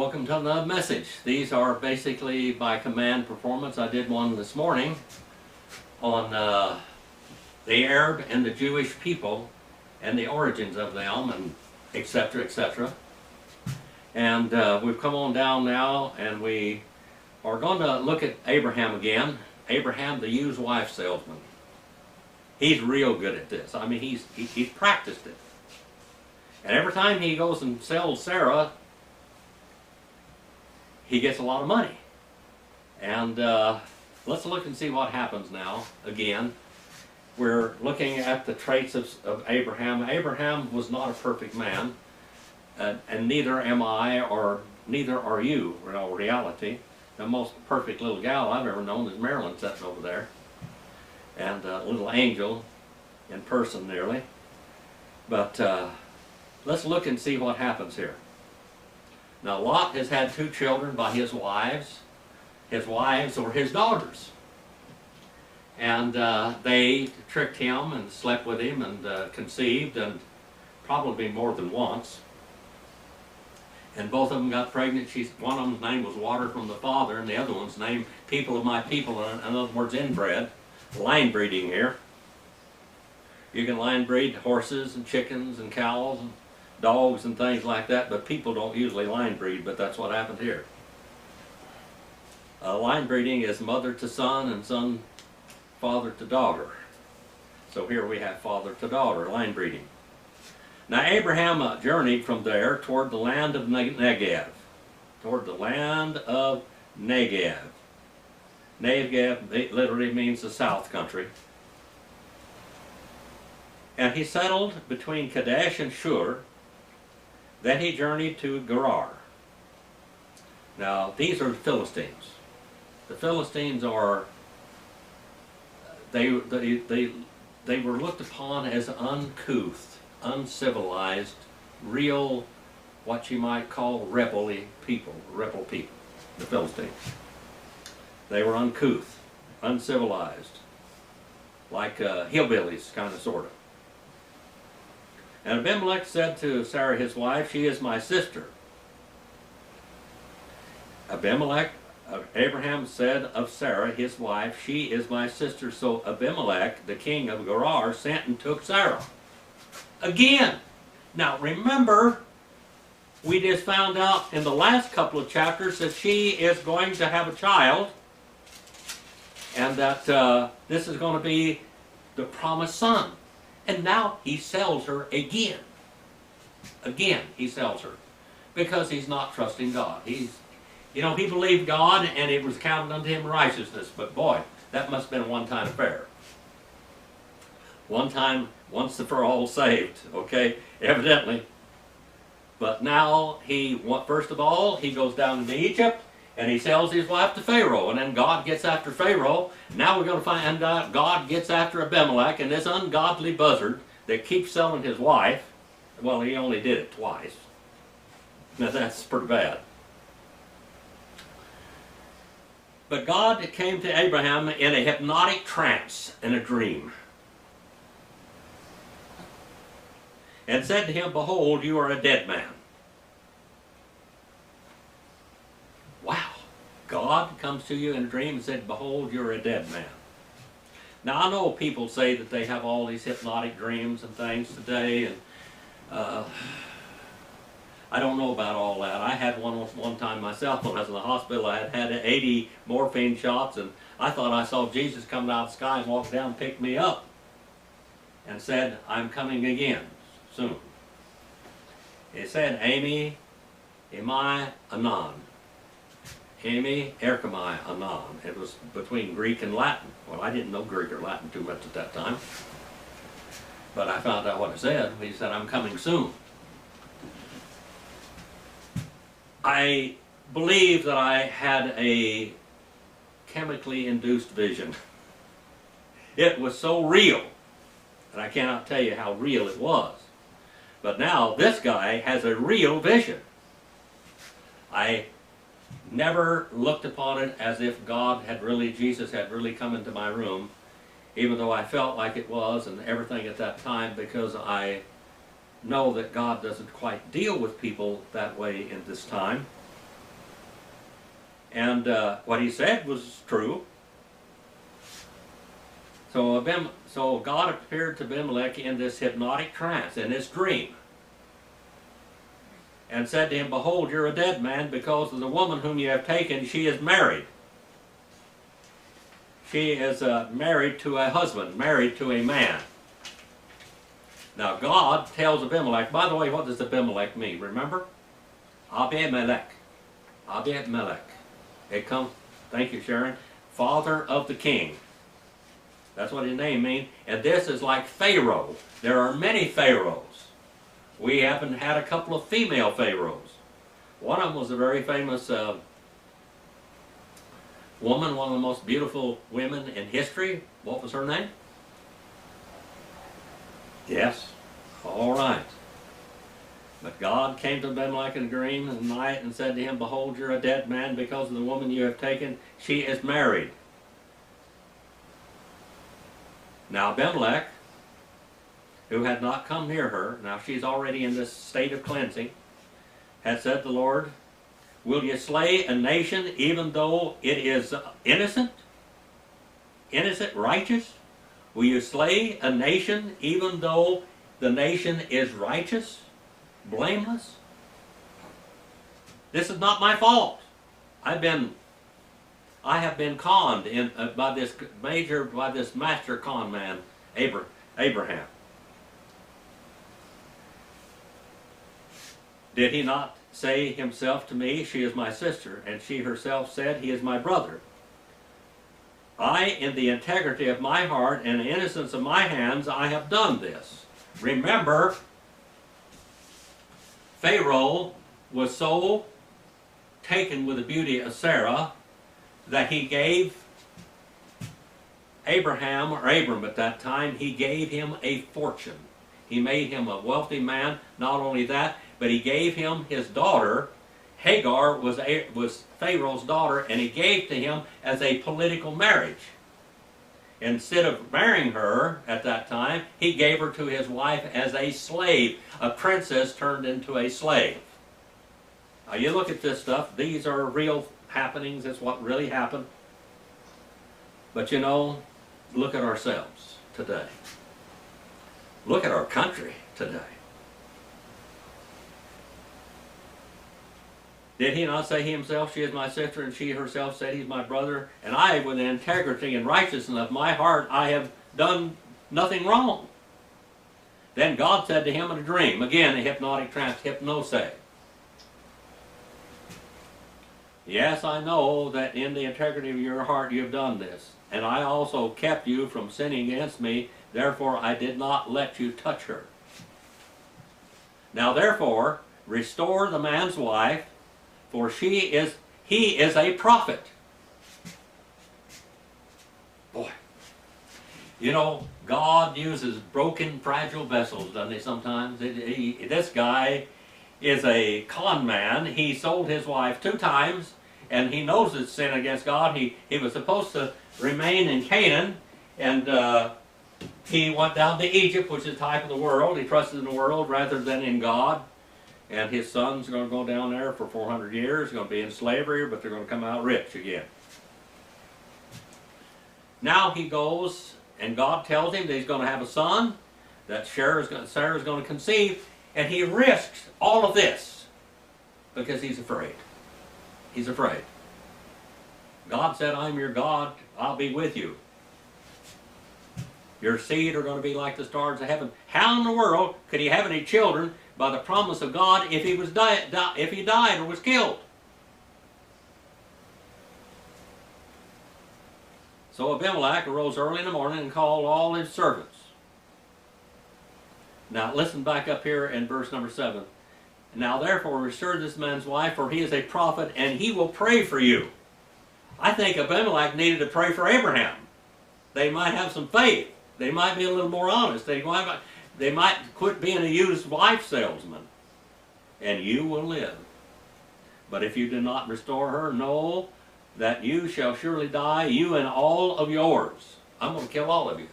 Welcome to another message. These are basically by command performance. I did one this morning on the Arab and the Jewish people and the origins of them, and etc., etc. And we've come on down now, and we are going to look at Abraham again. Abraham, the used wife salesman. He's real good at this. I mean, he's practiced it. And every time he goes and sells Sarah, he gets a lot of money. And let's look and see what happens now. Again, we're looking at the traits of Abraham. Abraham was not a perfect man, and neither am I, or neither are you, in all reality. The most perfect little gal I've ever known is Marilyn, sitting over there. And a little angel in person, nearly. But let's look and see what happens here. Now, Lot has had 2 children by his wives. His wives were his daughters. And they tricked him and slept with him and conceived, and probably more than once. And both of them got pregnant. One of them's name was Water from the Father, and the other one's name People of My People, in other words, inbred. Line breeding here. You can line breed horses and chickens and cows and dogs and things like that, but people don't usually line breed, but that's what happened here. Line breeding is mother to son and son father to daughter. So here we have father to daughter, line breeding. Now Abraham journeyed from there toward the land of Negev. Toward the land of Negev. Negev literally means the south country. And he settled between Kadesh and Shur. Then he journeyed to Gerar. Now, these are the Philistines. The Philistines are, they were looked upon as uncouth, uncivilized, real, what you might call rebel people, the Philistines. They were uncouth, uncivilized, like hillbillies, kind of, sort of. And Abimelech said to Sarah his wife, "She is my sister." Abraham said of Sarah his wife, "She is my sister." So Abimelech, the king of Gerar, sent and took Sarah. Again. Now remember, we just found out in the last couple of chapters that she is going to have a child, and that this is going to be the promised son. And now he sells her again. Again, he sells her. Because he's not trusting God. He believed God, and it was counted unto him righteousness. But boy, that must have been a one-time affair. One time, once for all saved, okay? Evidently. But now, first of all, he goes down into Egypt, and he sells his wife to Pharaoh, and then God gets after Pharaoh. Now we're going to find out God gets after Abimelech, and this ungodly buzzard that keeps selling his wife. Well, he only did it twice. Now that's pretty bad. But God came to Abraham in a hypnotic trance, in a dream, and said to him, "Behold, you are a dead man." Wow. God comes to you in a dream and said, "Behold, you're a dead man." Now, I know people say that they have all these hypnotic dreams and things today, and I don't know about all that. I had one time myself when I was in the hospital. I had 80 morphine shots, and I thought I saw Jesus coming out of the sky and walk down and pick me up and said, "I'm coming again soon." It said, "Amy, Emai, Anan." Amy, Erkamai, Anan. It was between Greek and Latin. Well, I didn't know Greek or Latin too much at that time. But I found out what it said. He said, "I'm coming soon." I believe that I had a chemically induced vision. It was so real, and I cannot tell you how real it was. But now this guy has a real vision. I never looked upon it as if Jesus had really come into my room, even though I felt like it was and everything at that time, because I know that God doesn't quite deal with people that way in this time. And what he said was true. So God appeared to Abimelech in this hypnotic trance, in this dream, and said to him, "Behold, you're a dead man, because of the woman whom you have taken. She is married. She is married to a husband, married to a man." Now God tells Abimelech, by the way, what does Abimelech mean? Remember? Abimelech. Abimelech. It comes, thank you, Sharon, father of the king. That's what his name means. And this is like Pharaoh. There are many pharaohs. We happen had a couple of female pharaohs. One of them was a very famous woman, one of the most beautiful women in history. What was her name? Yes. All right. But God came to Abimelech in a dream in the night and said to him, "Behold, you're a dead man, because of the woman you have taken. She is married." Now Abimelech, who had not come near her, now she's already in this state of cleansing, had said to the Lord, "Will you slay a nation even though it is innocent? Innocent, righteous? Will you slay a nation even though the nation is righteous, blameless? This is not my fault. I have been conned by this master con man, Abraham. Did he not say himself to me, 'She is my sister,' and she herself said, 'He is my brother'? I, in the integrity of my heart and the innocence of my hands, I have done this." Remember, Pharaoh was so taken with the beauty of Sarah that he gave Abraham, or Abram at that time, he gave him a fortune. He made him a wealthy man. Not only that, but he gave him his daughter. Hagar was Pharaoh's daughter, and he gave to him as a political marriage. Instead of marrying her at that time, he gave her to his wife as a slave. A princess turned into a slave. Now you look at this stuff, these are real happenings, it's what really happened. But you know, look at ourselves today. Look at our country today. Did he not say himself, "She is my sister," and she herself said, "He's my brother"? And I, with the integrity and righteousness of my heart, I have done nothing wrong. Then God said to him in a dream, again a hypnotic trance, hypnose. "Yes, I know that in the integrity of your heart you have done this, and I also kept you from sinning against me, therefore I did not let you touch her. Now therefore, restore the man's wife, for he is a prophet." Boy, you know, God uses broken, fragile vessels, doesn't he, sometimes? This guy is a con man. He sold his wife 2 times, and he knows it's sin against God. He was supposed to remain in Canaan, and he went down to Egypt, which is the type of the world. He trusted in the world rather than in God. And his sons are going to go down there for 400 years. They're going to be in slavery, but they're going to come out rich again. Now he goes, and God tells him that he's going to have a son, that Sarah's going to conceive, and he risks all of this because he's afraid. He's afraid. God said, "I'm your God. I'll be with you. Your seed are going to be like the stars of heaven." How in the world could he have any children by the promise of God if he died or was killed? So Abimelech arose early in the morning and called all his servants. Now listen back up here in verse number 7. "Now therefore restore this man's wife, for he is a prophet, and he will pray for you." I think Abimelech needed to pray for Abraham. They might have some faith. They might be a little more honest. They might quit being a used wife salesman. "And you will live. But if you do not restore her, know that you shall surely die, you and all of yours." I'm going to kill all of you.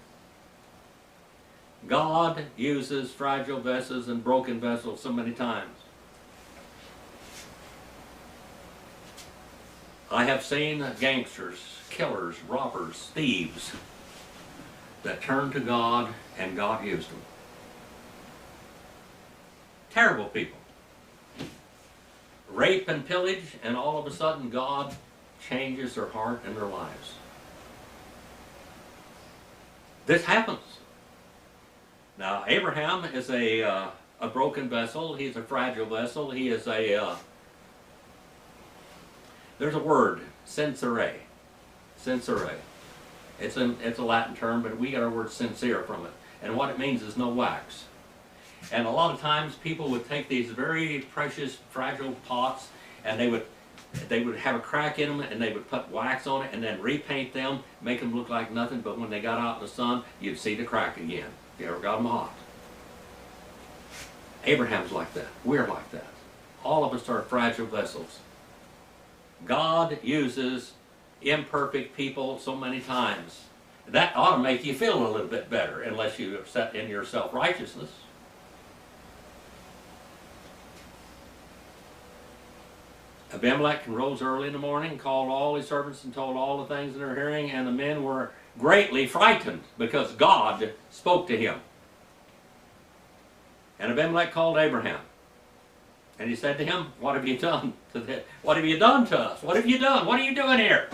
God uses fragile vessels and broken vessels so many times. I have seen gangsters, killers, robbers, thieves that turned to God and God used them. Terrible people. Rape and pillage, and all of a sudden God changes their heart and their lives. This happens. Now, Abraham is a broken vessel. He's a fragile vessel. He is there's a word, sincere. Sincere. It's a Latin term, but we got our word sincere from it. And what it means is no wax. And a lot of times people would take these very precious, fragile pots, and they would have a crack in them, and they would put wax on it, and then repaint them, make them look like nothing, but when they got out in the sun, you'd see the crack again. If you ever got them hot. Abraham's like that. We're like that. All of us are fragile vessels. God uses imperfect people so many times. That ought to make you feel a little bit better, unless you are set in your self-righteousness. Abimelech rose early in the morning, called all his servants, and told all the things in their hearing, and the men were greatly frightened, because God spoke to him. And Abimelech called Abraham, and he said to him, "What have you done to this? What have you done to us? What have you done? What are you doing here?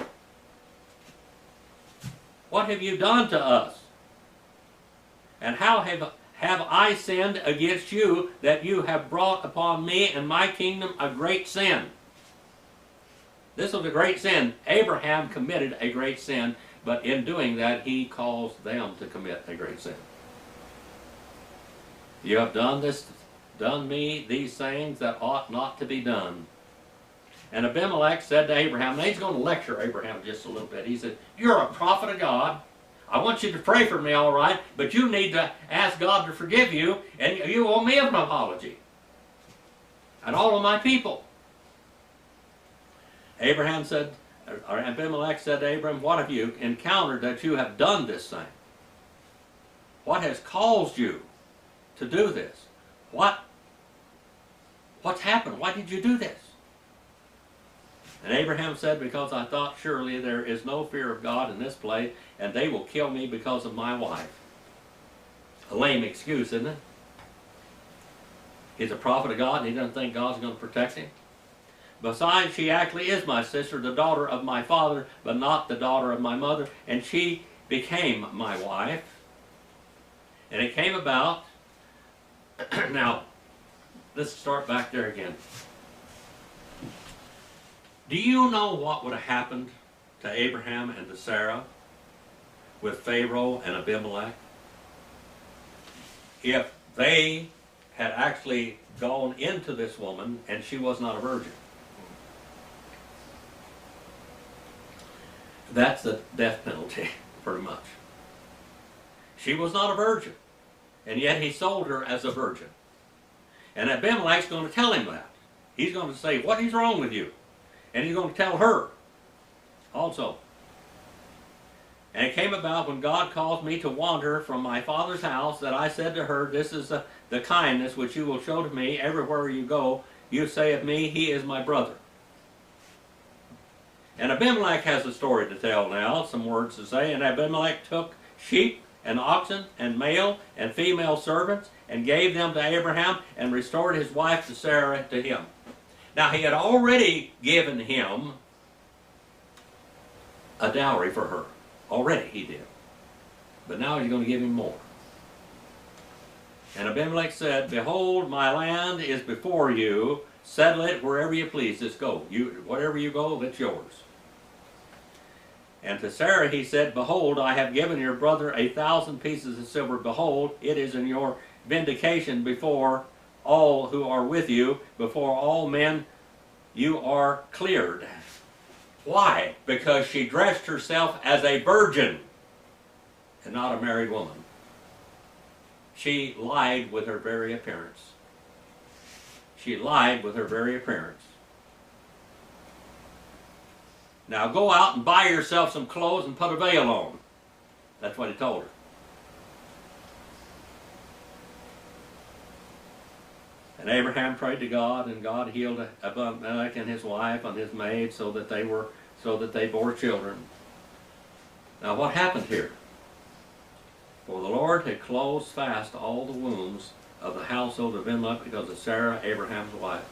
What have you done to us? And how have I sinned against you, that you have brought upon me and my kingdom a great sin?" This was a great sin. Abraham committed a great sin, but in doing that, he caused them to commit a great sin. You have done me these things that ought not to be done. And Abimelech said to Abraham, and he's going to lecture Abraham just a little bit. He said, "You're a prophet of God. I want you to pray for me, all right, but you need to ask God to forgive you, and you owe me an apology. And all of my people." Abimelech said to Abraham, "What have you encountered that you have done this thing? What has caused you to do this? What's happened? Why did you do this?" And Abraham said, "Because I thought, surely there is no fear of God in this place, and they will kill me because of my wife." A lame excuse, isn't it? He's a prophet of God, and he doesn't think God's going to protect him. "Besides, she actually is my sister, the daughter of my father, but not the daughter of my mother, and she became my wife." And it came about, now, let's start back there again. Do you know what would have happened to Abraham and to Sarah with Pharaoh and Abimelech if they had actually gone into this woman and she was not a virgin? That's the death penalty, pretty much. She was not a virgin, and yet he sold her as a virgin. And Abimelech's going to tell him that. He's going to say, "What is wrong with you?" And he's going to tell her also. "And it came about when God caused me to wander from my father's house, that I said to her, This is the kindness which you will show to me everywhere you go. You say of me, He is my brother." And Abimelech has a story to tell now, some words to say. "And Abimelech took sheep and oxen and male and female servants and gave them to Abraham, and restored his wife to Sarah to him." Now, he had already given him a dowry for her. Already he did. But now he's going to give him more. "And Abimelech said, Behold, my land is before you. Settle it wherever you please. Just go. Wherever you go, that's yours." And to Sarah he said, "Behold, I have given your brother 1,000 pieces of silver. Behold, it is in your vindication before all who are with you, before all men. You are cleared." Why? Because she dressed herself as a virgin and not a married woman. She lied with her very appearance. She lied with her very appearance. "Now go out and buy yourself some clothes and put a veil on." That's what he told her. And Abraham prayed to God, and God healed Abimelech and his wife and his maid, so that they were so that they bore children. Now what happened here? For the Lord had closed fast all the wombs of the household of Abimelech because of Sarah, Abraham's wife.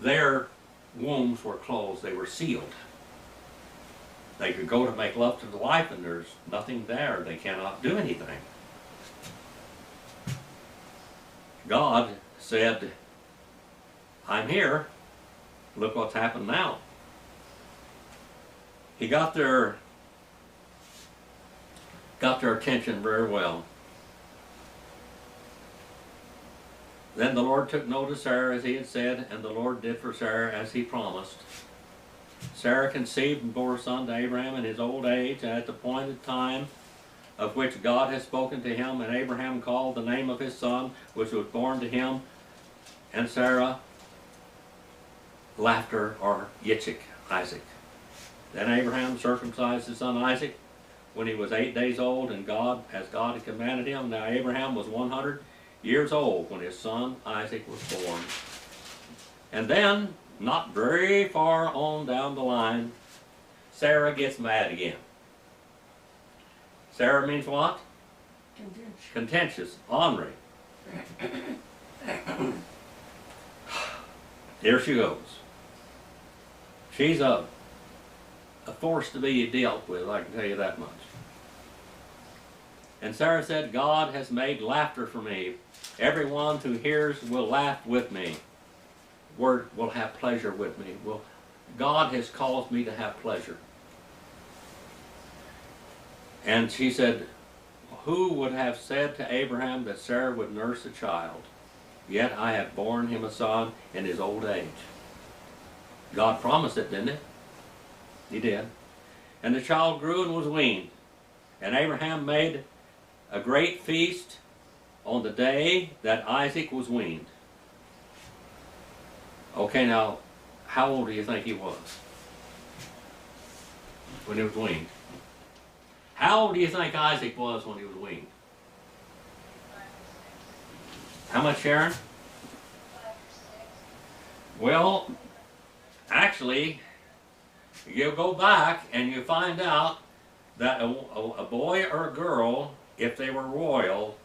Their wombs were closed, they were sealed. They could go to make love to the wife and there's nothing there, they cannot do anything. God said, I'm here, look what's happened now. He got their attention very well. Then the Lord took note of Sarah as he had said, and the Lord did for Sarah as he promised. Sarah conceived and bore a son to Abraham in his old age, and at the appointed time of which God had spoken to him, and Abraham called the name of his son, which was born to him, and Sarah, laughter, or Yitzhak, Isaac. Then Abraham circumcised his son Isaac when he was 8 days old, and as God had commanded him. Now Abraham was 100 years old when his son Isaac was born. And then, not very far on down the line, Sarah gets mad again. Sarah means what? Contentious, ornery. Here she goes. She's a force to be dealt with, I can tell you that much. And Sarah said, God has made laughter for me. Everyone who hears will laugh with me. Word will have pleasure with me. God has caused me to have pleasure. And she said, who would have said to Abraham that Sarah would nurse a child? Yet I have borne him a son in his old age. God promised it, didn't it? He did. And the child grew and was weaned. And Abraham made a great feast on the day that Isaac was weaned. Okay, now, how old do you think he was when he was weaned? How old do you think Isaac was when he was weaned? How much, Sharon? 5 or 6. Well, actually, you go back and you find out that a boy or a girl, if they were royal,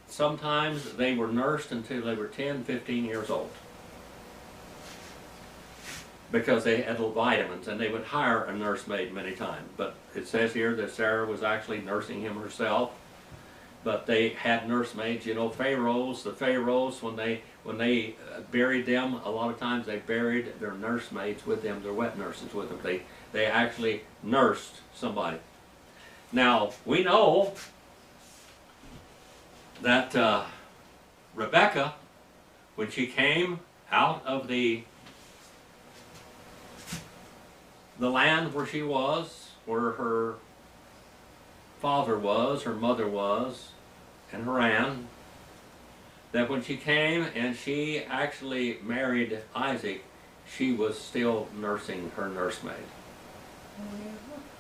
sometimes they were nursed until they were 10, 15 years old. Because they had little vitamins, and they would hire a nursemaid many times. But it says here that Sarah was actually nursing him herself. But they had nursemaids. You know, the pharaohs, when they buried them, a lot of times they buried their nursemaids with them, their wet nurses with them. They actually nursed somebody. Now, we know that Rebecca, when she came out of the land where she was, where her father was, her mother was, and Haran, that when she came and she actually married Isaac, she was still nursing her nursemaid.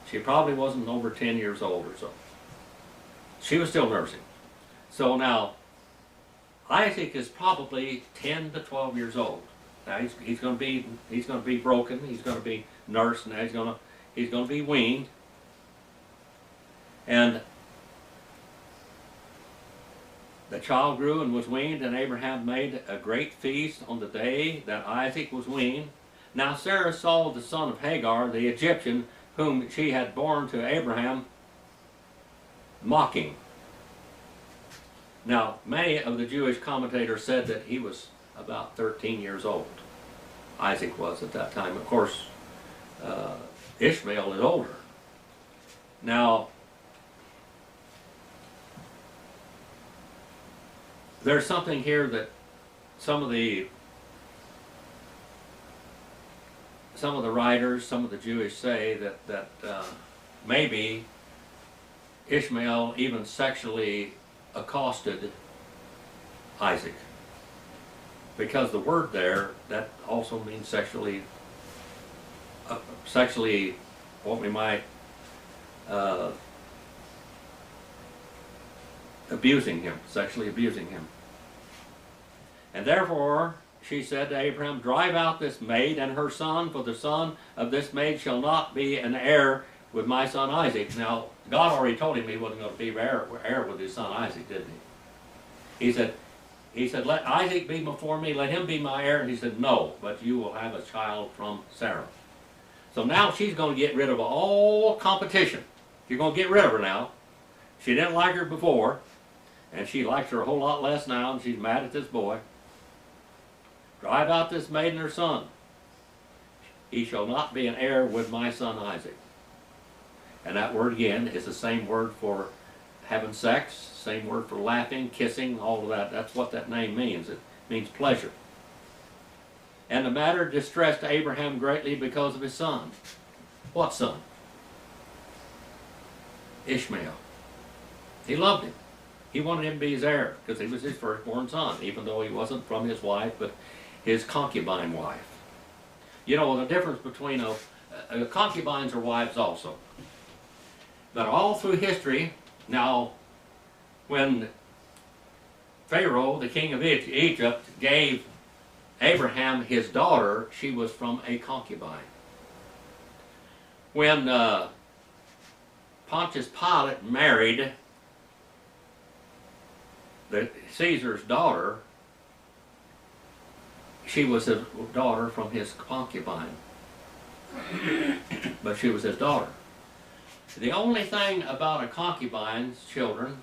She probably wasn't over 10 years old or so. She was still nursing. So now, Isaac is probably 10 to 12 years old. Now he's going to be broken. He's going to be nursed. Now he's going to be weaned. And the child grew and was weaned, and Abraham made a great feast on the day that Isaac was weaned. Now Sarah saw the son of Hagar, the Egyptian, whom she had borne to Abraham, mocking. Now, many of the Jewish commentators said that he was about 13 years old. Isaac was at that time. Of course, Ishmael is older. Now, there's something here that some of the writers, some of the Jewish say that maybe Ishmael even sexually accosted Isaac, because the word there, that also means sexually what we might abusing him, sexually abusing him. And therefore she said to Abraham, drive out this maid and her son, for the son of this maid shall not be an heir with my son Isaac. Now, God already told him he wasn't going to be heir with his son Isaac, didn't he? He said, let Isaac be before me, let him be my heir. And he said, no, but you will have a child from Sarah. So now she's going to get rid of all competition. You're going to get rid of her now. She didn't like her before, and she likes her a whole lot less now, and she's mad at this boy. Drive out this maid and her son. He shall not be an heir with my son Isaac. And that word again is the same word for having sex, same word for laughing, kissing, all of that. That's what that name means. It means pleasure. And the matter distressed Abraham greatly because of his son. What son? Ishmael. He loved him. He wanted him to be his heir because he was his firstborn son, even though he wasn't from his wife, but his concubine wife. You know, the difference between concubines are wives also. But all through history, now, when Pharaoh, the king of Egypt, gave Abraham his daughter, she was from a concubine. When Pontius Pilate married Caesar's daughter, she was his daughter from his concubine. But she was his daughter. The only thing about a concubine's children,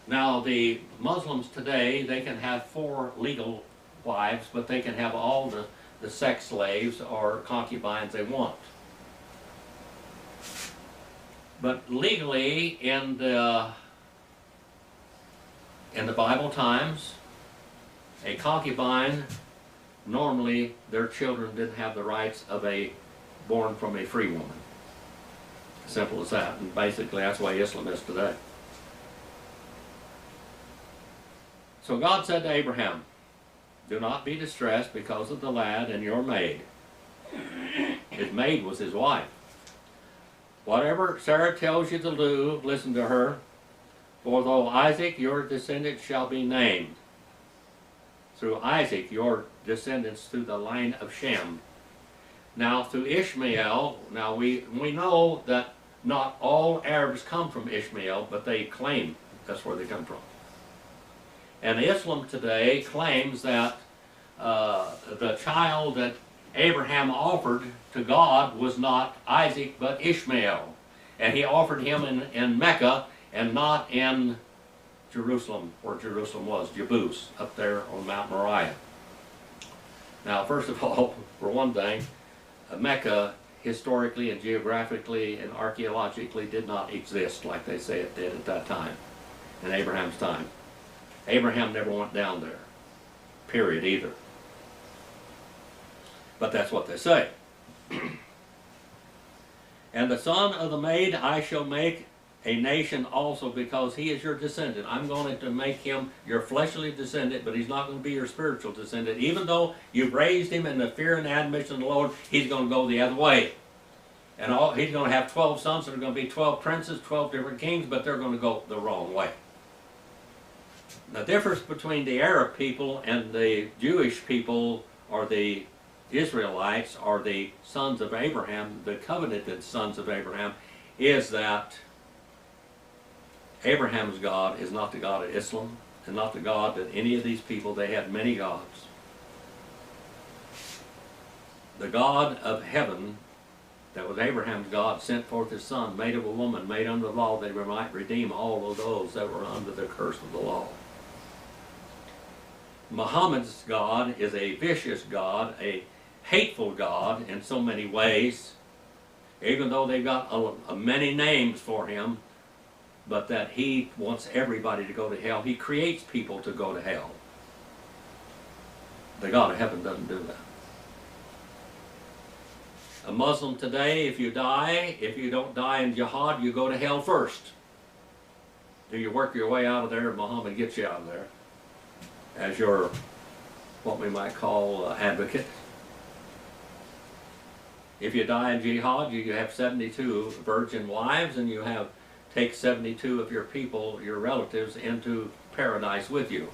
now the Muslims today, they can have 4 legal wives, but they can have all the sex slaves or concubines they want. But legally, in the Bible times, a concubine, normally their children didn't have the rights of a born from a free woman. Simple as that. And basically that's why Islam is today. So God said to Abraham, do not be distressed because of the lad and your maid. His maid was his wife. Whatever Sarah tells you to do, listen to her. For though Isaac your descendant shall be named, through Isaac your descendants through the line of Shem. Now through Ishmael, now we know that not all Arabs come from Ishmael, but they claim that's where they come from. And Islam today claims that the child that Abraham offered to God was not Isaac but Ishmael. And he offered him in Mecca and not in Jerusalem, where Jerusalem was, Jebus, up there on Mount Moriah. Now, first of all, for one thing, Mecca historically and geographically and archaeologically did not exist like they say it did at that time, in Abraham's time. Abraham never went down there, period, either. But that's what they say. And the son of the maid I shall make a nation also, because he is your descendant. I'm going to make him your fleshly descendant, but he's not going to be your spiritual descendant. Even though you've raised him in the fear and admonition of the Lord, he's going to go the other way. And he's going to have 12 sons, so there are going to be 12 princes, 12 different kings, but they're going to go the wrong way. The difference between the Arab people and the Jewish people, or the Israelites, or the sons of Abraham, the covenanted sons of Abraham, is that Abraham's God is not the God of Islam, and not the God that any of these people, they had many gods. The God of heaven, that was Abraham's God, sent forth his son, made of a woman, made under the law, that he might redeem all of those that were under the curse of the law. Muhammad's God is a vicious God, a hateful God in so many ways, even though they've got many names for him, but that he wants everybody to go to hell. He creates people to go to hell. The God of heaven doesn't do that. A Muslim today, if you don't die in jihad, you go to hell first. Do you work your way out of there, and Muhammad gets you out of there as your, what we might call, advocate. If you die in jihad, you have 72 virgin wives, and you take 72 of your people, your relatives, into paradise with you,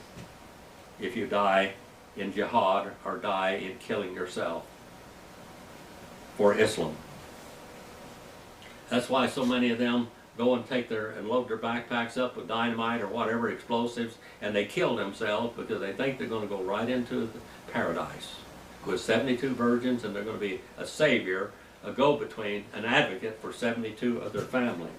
if you die in jihad or die in killing yourself for Islam. That's why so many of them go and load their backpacks up with dynamite or whatever explosives, and they kill themselves because they think they're going to go right into paradise with 72 virgins, and they're going to be a savior, a go-between, an advocate for 72 of their family.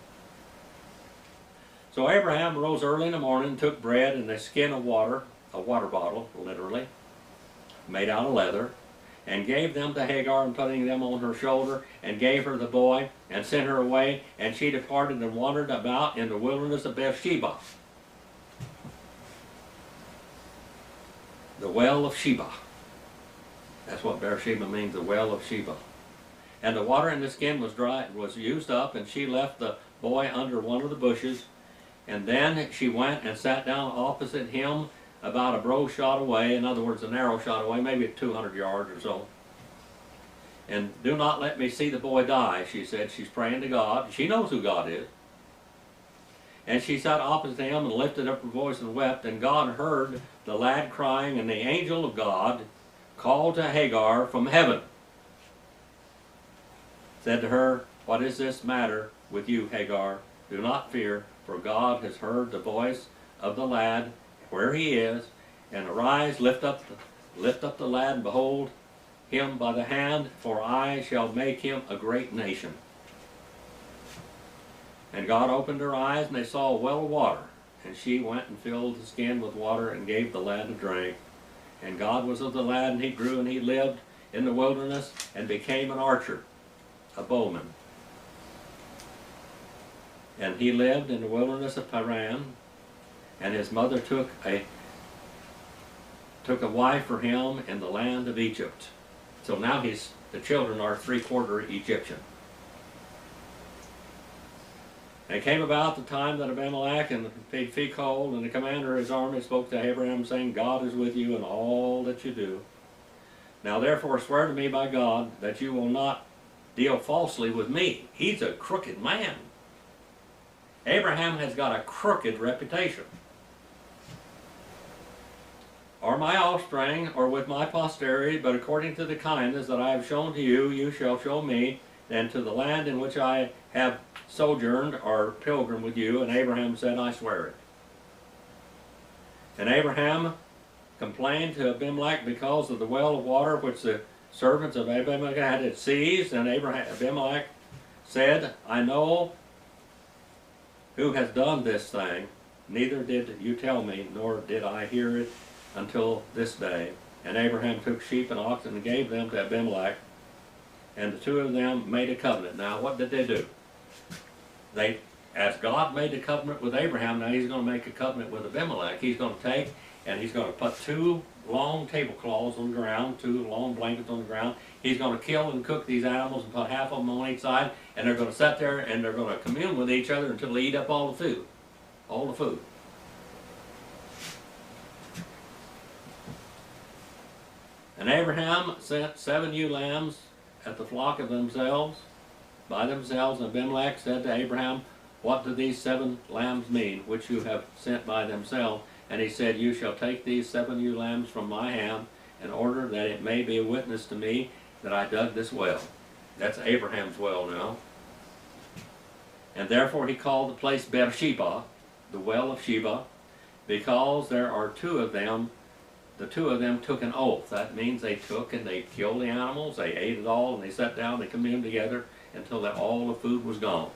So Abraham rose early in the morning, took bread and a skin of water, a water bottle, literally, made out of leather, and gave them to Hagar, and putting them on her shoulder, and gave her the boy, and sent her away, and she departed and wandered about in the wilderness of Beersheba. The well of Sheba. That's what Beersheba means, the well of Sheba. And the water in the skin was dry, was used up, and she left the boy under one of the bushes, and then she went and sat down opposite him, about a broad shot away, in other words, a narrow shot away, maybe 200 yards or so. And do not let me see the boy die, she said. She's praying to God. She knows who God is. And she sat opposite him and lifted up her voice and wept. And God heard the lad crying, and the angel of God called to Hagar from heaven. Said to her, "What is this matter with you, Hagar? Do not fear, for God has heard the voice of the lad where he is, and arise, lift up the lad, and behold him by the hand, for I shall make him a great nation." And God opened her eyes, and they saw a well of water, and she went and filled the skin with water, and gave the lad to drink. And God was with the lad, and he grew, and he lived in the wilderness, and became an archer, a bowman. And he lived in the wilderness of Paran, and his mother took a wife for him in the land of Egypt. So now the children are 3/4 Egyptian. And it came about the time that Abimelech and Phicol and the commander of his army spoke to Abraham, saying, "God is with you in all that you do. Now therefore swear to me by God that you will not deal falsely with me." He's a crooked man. Abraham has got a crooked reputation. "Or my offspring, or with my posterity, but according to the kindness that I have shown to you, you shall show me, and to the land in which I have sojourned, or pilgrim with you." And Abraham said, "I swear it." And Abraham complained to Abimelech because of the well of water which the servants of Abimelech had seized. And Abimelech said, "I know who has done this thing, neither did you tell me, nor did I hear it until this day." And Abraham took sheep and oxen and gave them to Abimelech, and the two of them made a covenant. Now what did they do? As God made a covenant with Abraham, now he's going to make a covenant with Abimelech. He's going to take and he's going to put 2 long tablecloths on the ground, 2 long blankets on the ground. He's going to kill and cook these animals and put half of them on each side, and they're going to sit there and they're going to commune with each other until they eat up all the food. All the food. And Abraham sent 7 ewe lambs at the flock of themselves, by themselves. And Abimelech said to Abraham, "What do these 7 lambs mean, which you have sent by themselves?" And he said, "You shall take these 7 ewe lambs from my hand, in order that it may be a witness to me that I dug this well." That's Abraham's well now. And therefore he called the place Beersheba, the well of Sheba, because there are 2 of them. The 2 of them took an oath. That means they took and they killed the animals, they ate it all, and they sat down, they communed together until all the food was gone.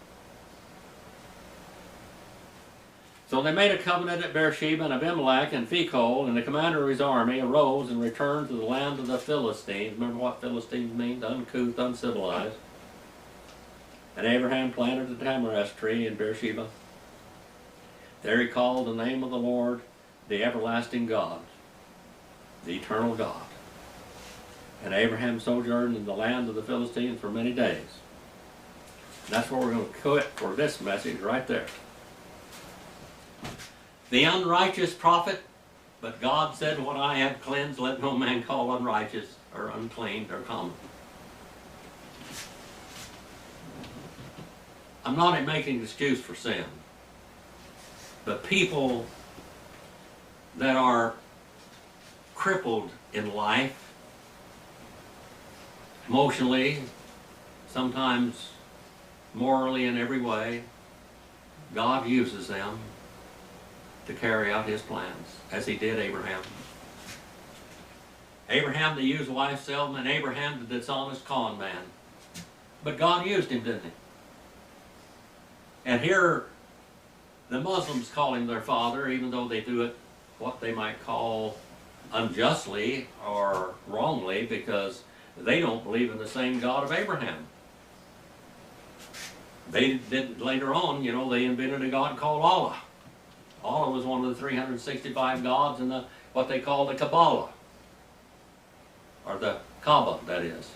So they made a covenant at Beersheba, and Abimelech and Phicol and the commander of his army arose and returned to the land of the Philistines. Remember what Philistines mean? Uncouth, uncivilized. And Abraham planted a tamarisk tree in Beersheba. There he called the name of the Lord, the everlasting God, the eternal God. And Abraham sojourned in the land of the Philistines for many days. And that's where we're going to quit for this message right there. The unrighteous prophet, but God said, "What I have cleansed, let no man call unrighteous or unclean or common." I'm not making an excuse for sin, but people that are crippled in life, emotionally, sometimes morally in every way, God uses them to carry out his plans, as he did Abraham. Abraham, the used wife salesman, Abraham, the dishonest con man. But God used him, didn't he? And here, the Muslims call him their father, even though they do it what they might call unjustly or wrongly, because they don't believe in the same God of Abraham. They did later on, you know, they invented a God called Allah. Allah was one of the 365 gods in what they call the Kabbalah, or the Kaaba, that is.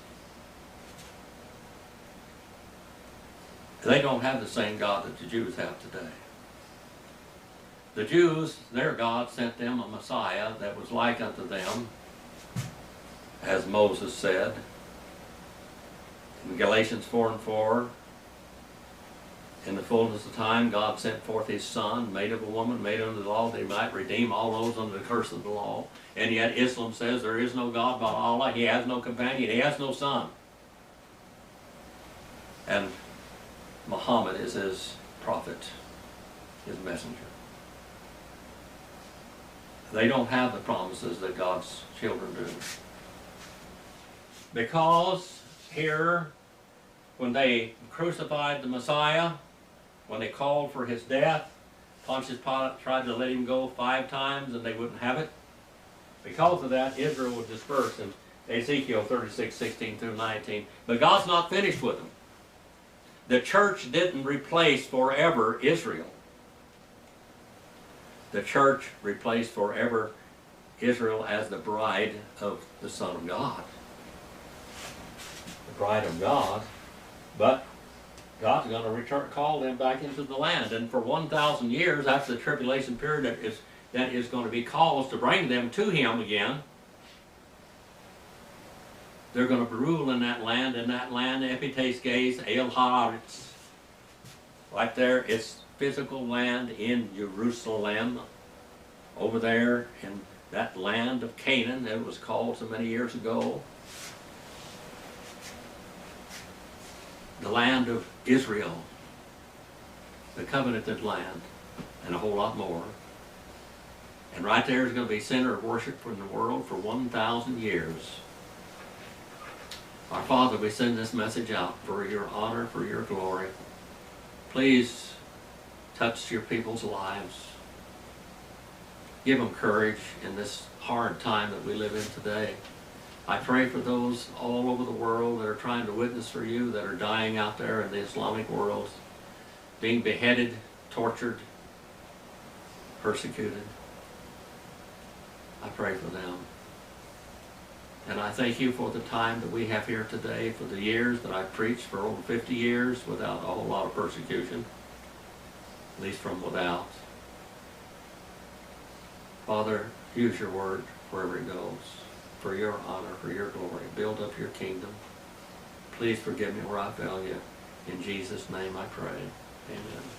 They don't have the same God that the Jews have today. The Jews, their God sent them a Messiah that was like unto them, as Moses said in Galatians 4:4. In the fullness of time, God sent forth his Son, made of a woman, made under the law, that he might redeem all those under the curse of the law. And yet Islam says there is no God but Allah. He has no companion. He has no son. And Muhammad is his prophet, his messenger. They don't have the promises that God's children do. Because here, when they crucified the Messiah, when they called for his death, Pontius Pilate tried to let him go 5 times and they wouldn't have it. Because of that, Israel was dispersed in Ezekiel 36:16 through 19. But God's not finished with them. The church didn't replace forever Israel. The church replaced forever Israel as the bride of the Son of God. The bride of God. But God's going to call them back into the land. And for 1,000 years, after the tribulation period that is going to be caused to bring them to him again, they're going to rule in that land, Epites Gaze, El Haaretz. Right there, it's physical land in Jerusalem, over there in that land of Canaan that it was called so many years ago. The land of Israel, the covenanted land, and a whole lot more. And right there is going to be center of worship in the world for 1,000 years. Our Father, we send this message out for your honor, for your glory. Please touch your people's lives. Give them courage in this hard time that we live in today. I pray for those all over the world that are trying to witness for you, that are dying out there in the Islamic world, being beheaded, tortured, persecuted. I pray for them. And I thank you for the time that we have here today, for the years that I've preached, for over 50 years without a whole lot of persecution, at least from without. Father, use your word wherever it goes, for your honor, for your glory. Build up your kingdom. Please forgive me where I fail you. In Jesus' name I pray. Amen.